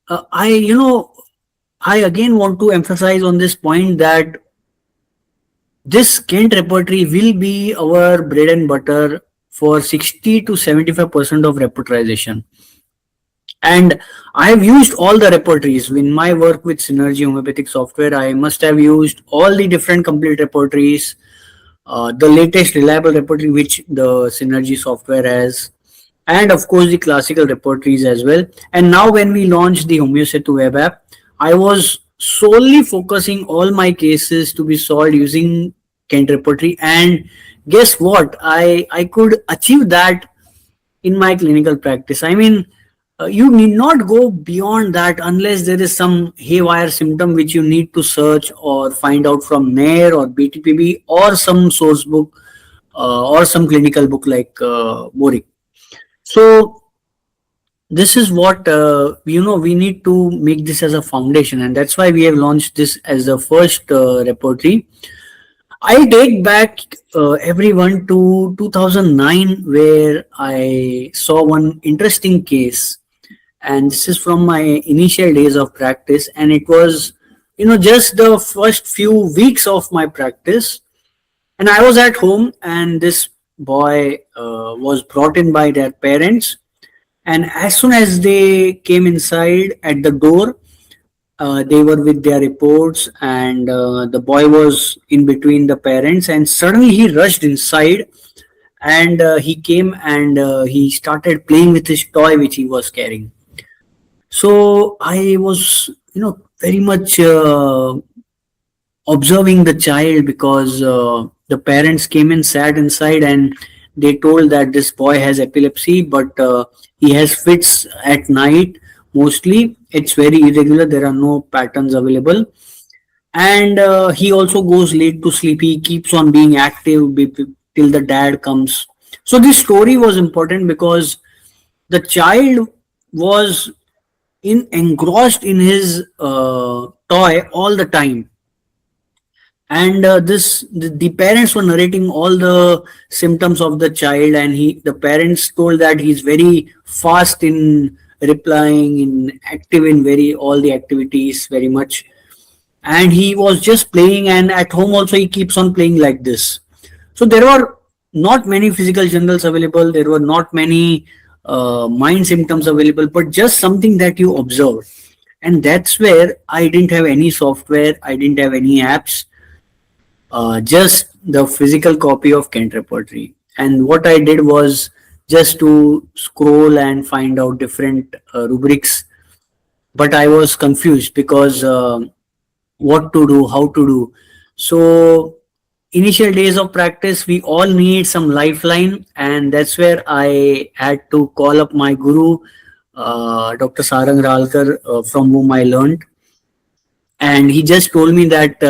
I again want to emphasize on this point that this Kent repertory will be our bread and butter for 60 to 75% of repertorization. And I have used all the repertories in my work with Synergy Homeopathic software. I must have used all the different complete repertories, the latest reliable repertory which the Synergy software has, and of course the classical repertories as well. And now when we launched the Homeosetu web app, I was solely focusing all my cases to be solved using Kent repertory. And guess what? I could achieve that in my clinical practice. I mean, you need not go beyond that unless there is some haywire symptom which you need to search or find out from NAIR or BTPB or some source book or some clinical book like Boric. So this is what we need to make this as a foundation, and that's why we have launched this as the first repertory. I take back everyone to 2009, where I saw one interesting case, and this is from my initial days of practice, and it was just the first few weeks of my practice, and I was at home, and this boy was brought in by their parents, and as soon as they came inside at the door, they were with their reports, and the boy was in between the parents, and suddenly he rushed inside, and he came and he started playing with his toy which he was carrying. So I was very much observing the child, because the parents came and sat inside, and they told that this boy has epilepsy, but he has fits at night mostly. It's very irregular, there are no patterns available, and he also goes late to sleep. He keeps on being active till the dad comes. So this story was important because the child was engrossed in his toy all the time, and the parents were narrating all the symptoms of the child, and the parents told that he's very fast in replying, in active in very all the activities very much, and he was just playing, and at home also he keeps on playing like this. So there were not many physical journals available, there were not many mind symptoms available, but just something that you observe. And that's where I didn't have any software, I didn't have any apps, just the physical copy of Kent repertory. And what I did was just to scroll and find out different rubrics, but I was confused because what to do, how to do. So initial days of practice, we all need some lifeline, and that's where I had to call up my guru, Dr. Sarang Ralkar, from whom I learned, and he just told me that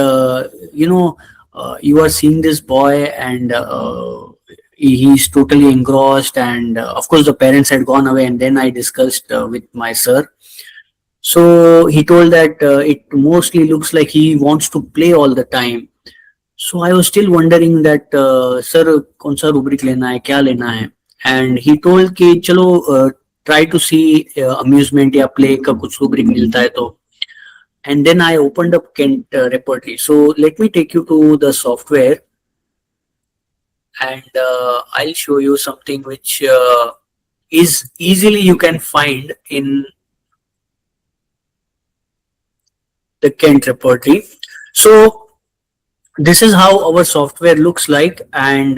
you are seeing this boy, and he's totally engrossed, and of course the parents had gone away, and then I discussed with my sir. So he told that it mostly looks like he wants to play all the time. So I was still wondering that sir कौन सा rubric लेना है, क्या लेना है, and he told कि चलो try to see amusement या play का कुछ rubric मिलता है तो. And then I opened up Kent repertory. So let me take you to the software, and I'll show you something which is easily you can find in the Kent repertory. So this is how our software looks like, and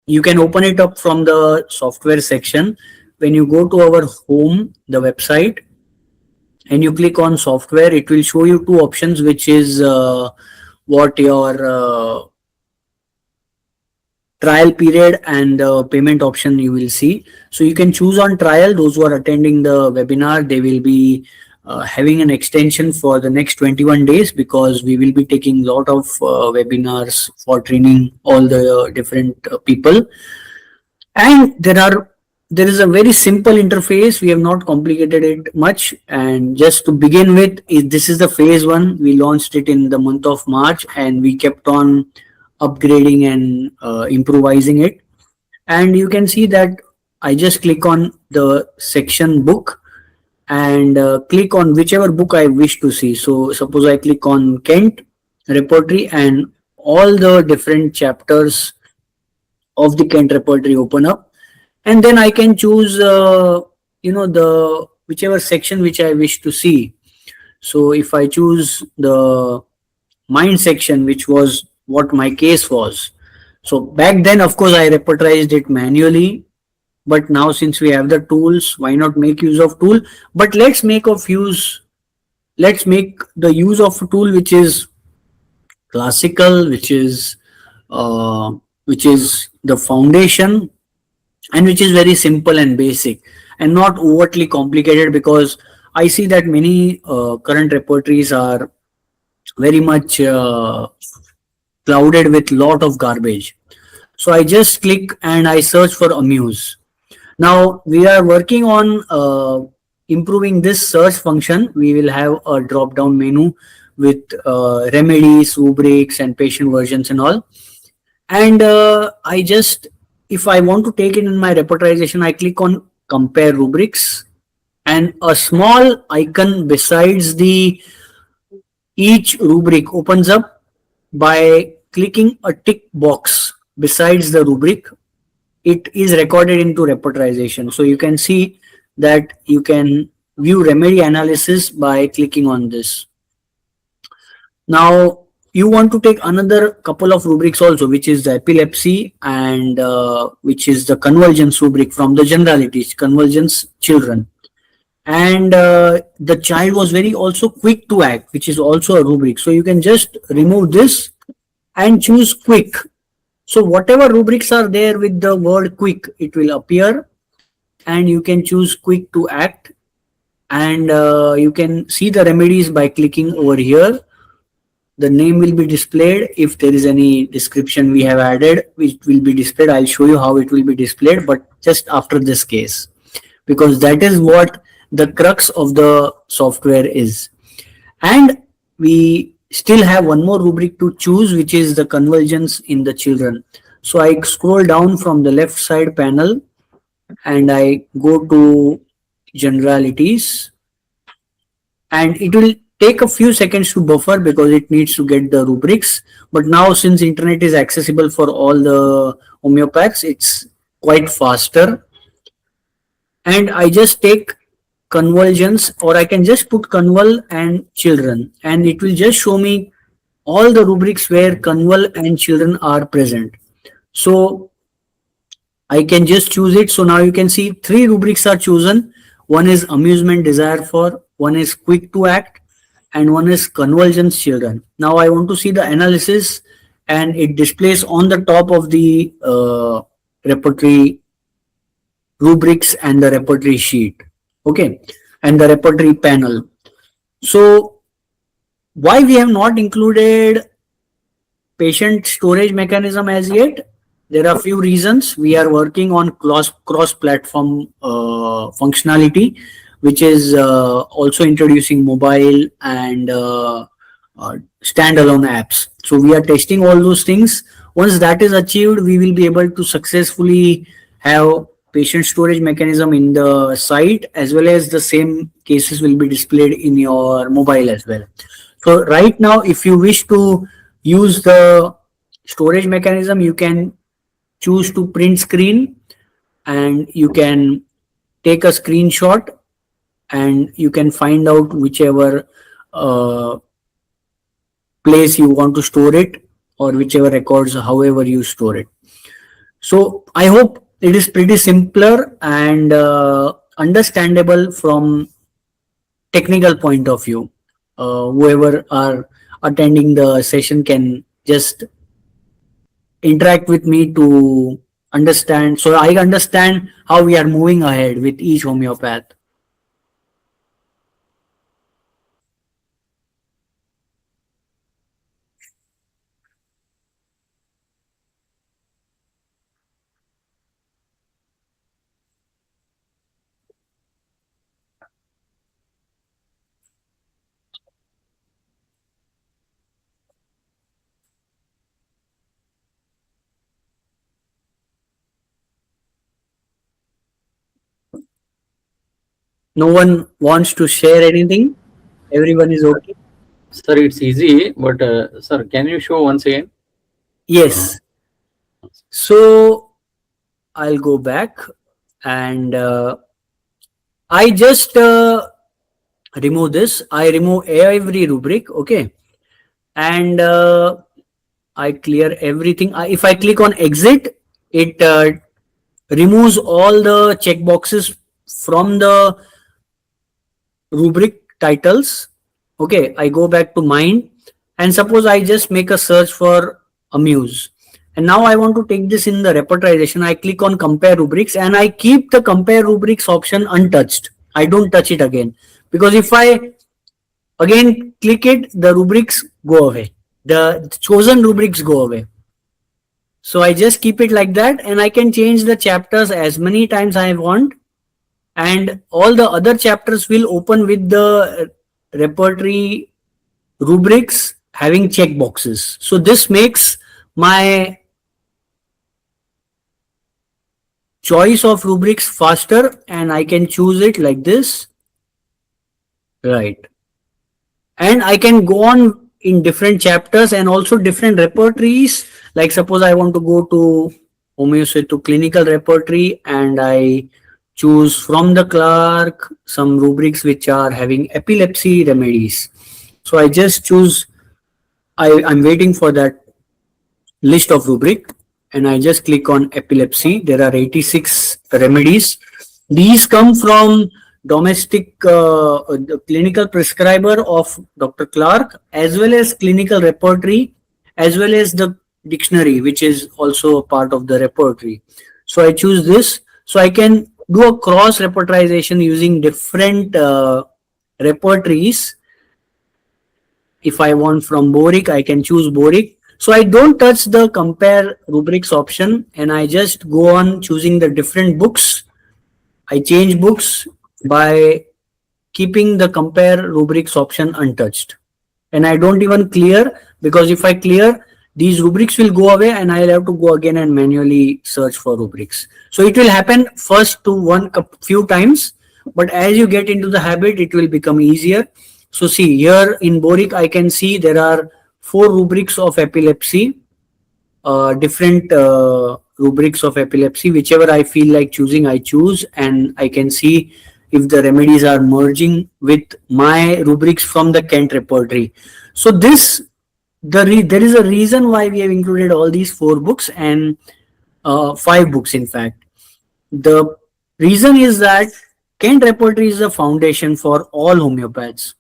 you can open it up from the software section. When you go to our home, the website, and you click on software, it will show you two options, which is what your trial period and the payment option you will see. So you can choose on trial. Those who are attending the webinar, they will be having an extension for the next 21 days, because we will be taking a lot of webinars for training all the different people. And there is a very simple interface. We have not complicated it much. And just to begin with, this is the phase 1. We launched it in the month of March, and we kept on upgrading and improvising it. And you can see that I just click on the section book and click on whichever book I wish to see. So suppose I click on Kent repertory, and all the different chapters of the Kent repertory open up, and then I can choose the whichever section which I wish to see. So if I choose the mind section, which was what my case was, so back then of course I repertorized it manually, but now since we have the tools, why not make use of tool? But let's make the use of a tool which is classical, uh, which is the foundation, and which is very simple and basic and not overtly complicated, because I see that many current repertories are very much clouded with lot of garbage. So I just click and I search for amuse. Now we are working on improving this search function. We will have a drop down menu with remedies, rubrics, and patient versions and all. And I just, if I want to take it in my repertorization, I click on compare rubrics, and a small icon besides the each rubric opens up by clicking a tick box besides the rubric. It is recorded into repertorization. So you can see that you can view remedy analysis by clicking on this. Now you want to take another couple of rubrics also, which is the epilepsy and which is the convergence rubric from the generalities, convergence children. And the child was very also quick to act, which is also a rubric. So you can just remove this and choose quick. So whatever rubrics are there with the word quick, it will appear, and you can choose quick to act, and you can see the remedies by clicking over here. The name will be displayed. If there is any description we have added, which will be displayed, I'll show you how it will be displayed, but just after this case, because that is what the crux of the software is. And we still have one more rubric to choose, which is the convergence in the children. So I scroll down from the left side panel and I go to generalities, and it will take a few seconds to buffer because it needs to get the rubrics. But now since internet is accessible for all the homeopaths, it's quite faster. And I just take convergence, or I can just put convol and children, and it will just show me all the rubrics where convol and children are present. So I can just choose it. So now you can see three rubrics are chosen. One is amusement desire for, one is quick to act, and one is convergence children. Now I want to see the analysis, and it displays on the top of the repertory rubrics and the repertory sheet. Okay, and the repertory panel. So why we have not included patient storage mechanism as yet? There are few reasons. We are working on cross platform functionality, which is also introducing mobile and standalone apps. So we are testing all those things. Once that is achieved, we will be able to successfully have patient storage mechanism in the site, as well as the same cases will be displayed in your mobile as well. So right now, if you wish to use the storage mechanism, you can choose to print screen, and you can take a screenshot, and you can find out whichever uh, place you want to store it, or whichever records, however you store it. So I hope it is pretty simpler and understandable from technical point of view. Whoever are attending the session can just interact with me to understand, so I understand how we are moving ahead with each homeopath. No one wants to share anything. Everyone is okay. Sir, it's easy, but sir, can you show once again? Uh, Yes. So I'll go back and I just remove this. I remove every rubric. Okay. And I clear everything. If I click on exit, it removes all the checkboxes from the rubric titles. Okay, I go back to mine and suppose I just make a search for amuse. And now I want to take this in the repertorization. I click on compare rubrics and I keep the compare rubrics option untouched. I don't touch it again because if I again click it, the rubrics go away. The chosen rubrics go away. So I just keep it like that and I can change the chapters as many times I want, and all the other chapters will open with the repertory rubrics having checkboxes. So this makes my choice of rubrics faster and I can choose it like this. Right. And I can go on in different chapters and also different repertories. Like suppose I want to go to Homeosetu clinical repertory and I choose from the clerk some rubrics which are having epilepsy remedies. So I just choose, I'm waiting for that list of rubric and I just click on epilepsy. There are 86 remedies. These come from domestic the clinical prescriber of Dr. Clark as well as clinical repertory as well as the dictionary which is also a part of the repertory. So I choose this. So I can do a cross repertorization using different repertories. If I want from Boric, I can choose Boric. So I don't touch the compare rubrics option and I just go on choosing the different books. I change books by keeping the compare rubrics option untouched. And I don't even clear because if I clear, these rubrics will go away and I'll have to go again and manually search for rubrics. So it will happen first to one few times, but as you get into the habit, it will become easier. So see here in Boric, I can see there are 4 rubrics of epilepsy, different rubrics of epilepsy. Whichever I feel like choosing, I choose, and I can see if the remedies are merging with my rubrics from the Kent repertory. So this there is a reason why we have included all these 4 books and 5 books in fact. The reason is that Kent repertory is the foundation for all homeopaths.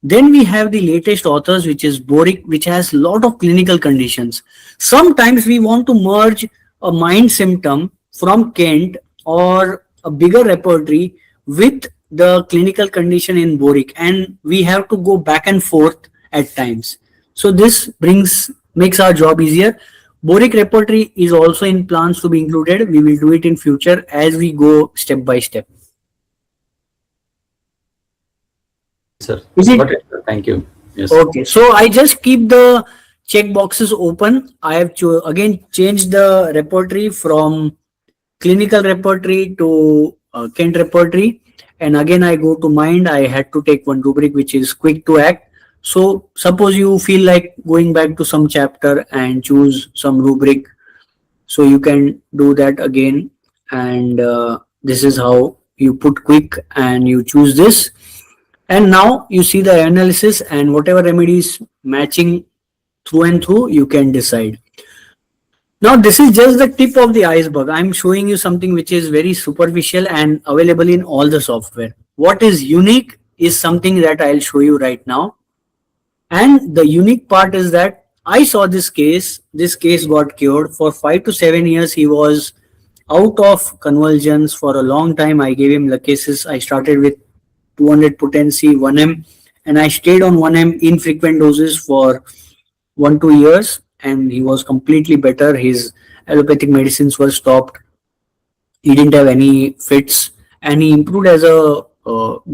Then we have the latest authors, which is Boric, which has a lot of clinical conditions. Sometimes we want to merge a mind symptom from Kent or a bigger repertory with the clinical condition in Boric, and we have to go back and forth at times. So this makes our job easier. Boric repertory is also in plans to be included. We will do it in future as we go step by step. Sir, Is it got it, sir. Thank you. Yes. okay? So I just keep the check boxes open. I have again changed the repertory from clinical repertory to Kent repertory, and again I go to mind. I had to take one rubric which is quick to act. So suppose you feel like going back to some chapter and choose some rubric, so you can do that again, and this is how you put quick and you choose this, and now you see the analysis and whatever remedies matching through and through you can decide. Now this is just the tip of the iceberg. I'm showing you something which is very superficial and available in all the software. What is unique is something that I'll show you right now. And the unique part is that I saw this case. This case got cured. For 5 to 7 years he was out of convulsions for a long time. I gave him cases. I started with 200 potency 1M and I stayed on 1M infrequent doses for 1-2 years and he was completely better. His allopathic medicines were stopped. He didn't have any fits and he improved as a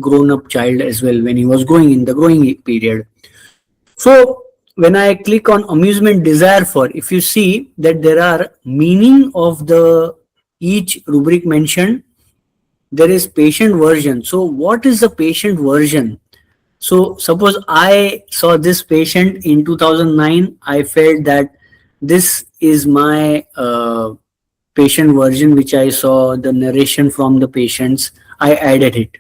grown up child as well when he was growing in the growing period. So when I click on amusement desire for, if you see that there are meaning of the each rubric mentioned, there is patient version. So what is the patient version? So suppose I saw this patient in 2009, I felt that this is my patient version, which I saw the narration from the patients. I added it.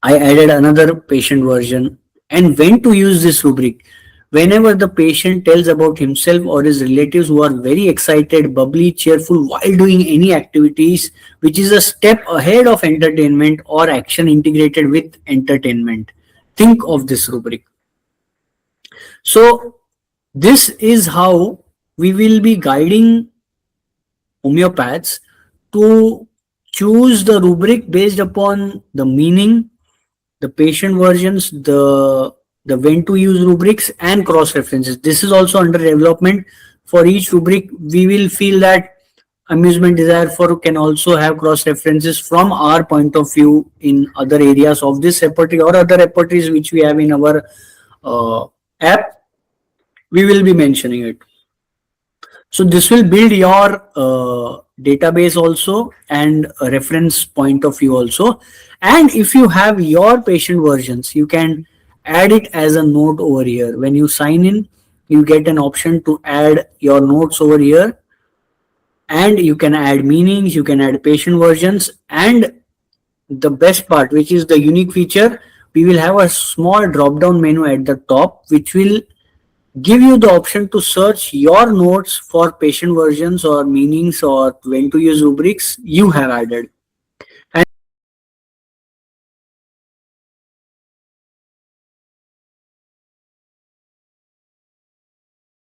I added another patient version. And when to use this rubric? Whenever the patient tells about himself or his relatives who are very excited, bubbly, cheerful while doing any activities, which is a step ahead of entertainment or action integrated with entertainment. Think of this rubric. So, this is how we will be guiding homeopaths to choose the rubric based upon the meaning, the patient versions, the when to use rubrics, and cross references. This is also under development. For each rubric, we will feel that amusement desire for can also have cross references from our point of view in other areas of this repertory or other repertories which we have in our app. We will be mentioning it. So this will build your database also and a reference point of view also. And if you have your patient versions, you can add it as a note over here. When you sign in, you get an option to add your notes over here, and you can add meanings, you can add patient versions, and the best part, which is the unique feature, we will have a small drop down menu at the top which will give you the option to search your notes for patient versions or meanings or when to use rubrics you have added.